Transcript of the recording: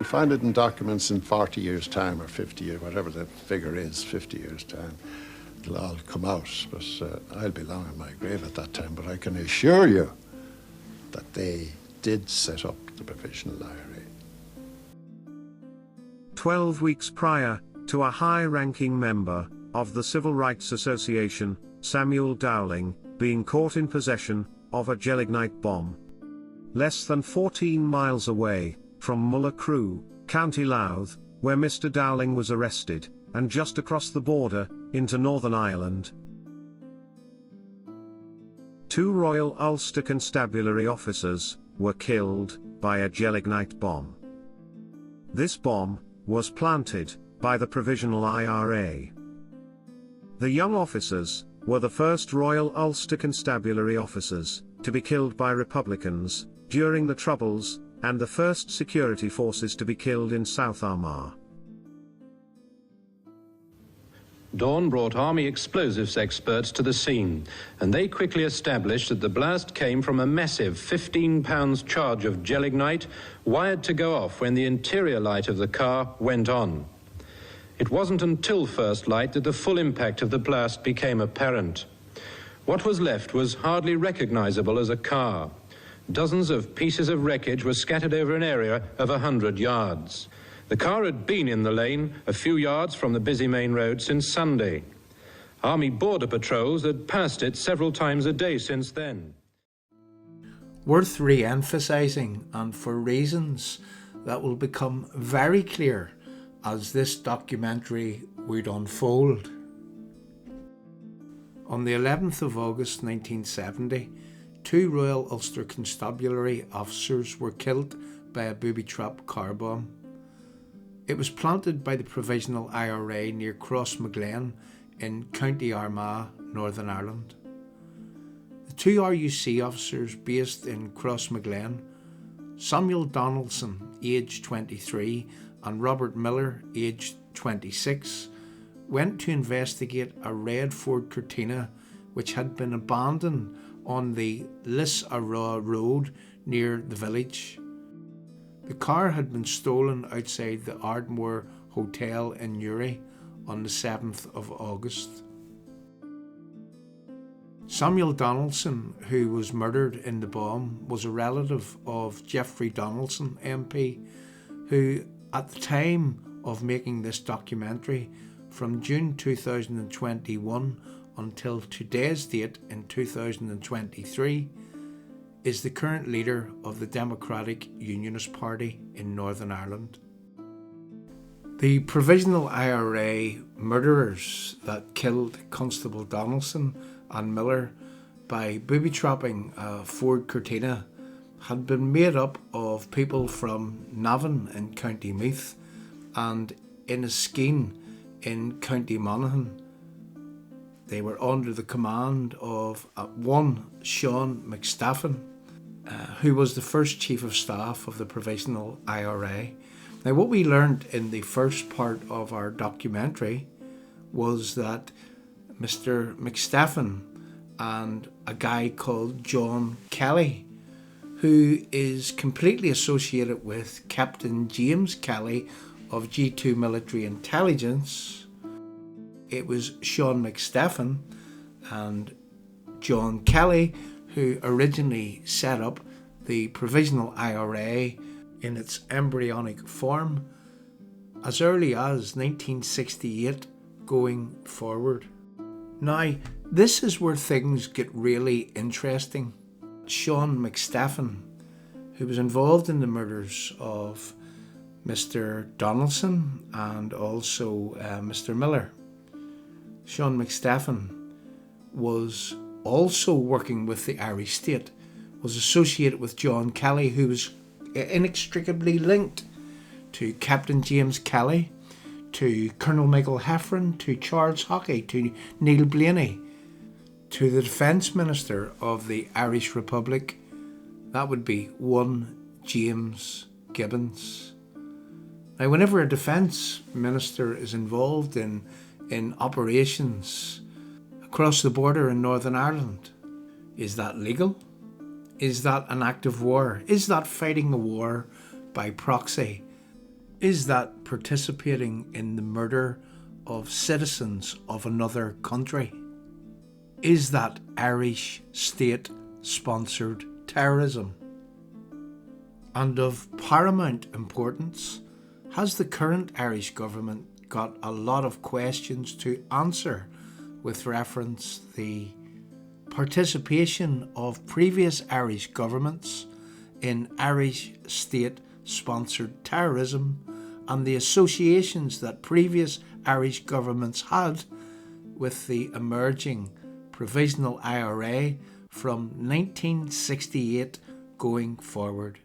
find it in documents in 40 years' time or 50 years, whatever the figure is, 50 years' time. It'll all come out, but I'll be long in my grave at that time. But I can assure you that they did set up the Provisional IRA. 12 weeks prior to a high-ranking member of the Civil Rights Association, Samuel Dowling, being caught in possession of a Gelignite bomb. Less than 14 miles away from Mullaghcrew, County Louth, where Mr. Dowling was arrested, and just across the border into Northern Ireland. 2 Royal Ulster Constabulary officers were killed by a Gelignite bomb. This bomb was planted by the Provisional IRA. The young officers were the first Royal Ulster Constabulary officers to be killed by Republicans during the Troubles, and the first security forces to be killed in South Armagh. Dawn brought Army explosives experts to the scene, and they quickly established that the blast came from a massive 15-pound charge of Gelignite wired to go off when the interior light of the car went on. It wasn't until first light that the full impact of the blast became apparent. What was left was hardly recognizable as a car. Dozens of pieces of wreckage were scattered over an area of 100 yards. The car had been in the lane a few yards from the busy main road since Sunday. Army border patrols had passed it several times a day since then. Worth re-emphasising, and for reasons that will become very clear as this documentary would unfold. On the 11th of August 1970, 2 Royal Ulster Constabulary officers were killed by a booby-trap car bomb. It was planted by the Provisional IRA near Crossmaglen in County Armagh, Northern Ireland. The 2 RUC officers based in Crossmaglen, Samuel Donaldson, aged 23, and Robert Miller, aged 26, went to investigate a red Ford Cortina which had been abandoned on the Lisara Road near the village. The car had been stolen outside the Ardmore Hotel in Newry on the 7th of August. Samuel Donaldson, who was murdered in the bomb, was a relative of Geoffrey Donaldson MP, who at the time of making this documentary, from June 2021 until today's date in 2023, is the current leader of the Democratic Unionist Party in Northern Ireland. The Provisional IRA murderers that killed Constable Donaldson and Miller by booby-trapping a Ford Cortina had been made up of people from Navan in County Meath and Inniskeen in County Monaghan. They were under the command of one Sean McStaffin, who was the first Chief of Staff of the Provisional IRA. Now, what we learned in the first part of our documentary was that Mr. McStaffin and a guy called John Kelly, who is completely associated with Captain James Kelly of G2 Military Intelligence. It was Sean McStaffin and John Kelly who originally set up the Provisional IRA in its embryonic form as early as 1968 going forward. Now, this is where things get really interesting. Sean McStaffin, who was involved in the murders of Mr. Donaldson and also Mr. Miller. Sean McStaffin was also working with the Irish State, was associated with John Kelly, who was inextricably linked to Captain James Kelly, to Colonel Michael Heffron, to Charles Hockey, to Neil Blaney, to the Defence Minister of the Irish Republic. That would be one James Gibbons. Now, whenever a Defence Minister is involved in operations across the border in Northern Ireland, is that legal? Is that an act of war? Is that fighting a war by proxy? Is that participating in the murder of citizens of another country? Is that Irish state-sponsored terrorism? And of paramount importance, has the current Irish government got a lot of questions to answer with reference the participation of previous Irish governments in Irish state-sponsored terrorism and the associations that previous Irish governments had with the emerging Provisional IRA from 1968 going forward?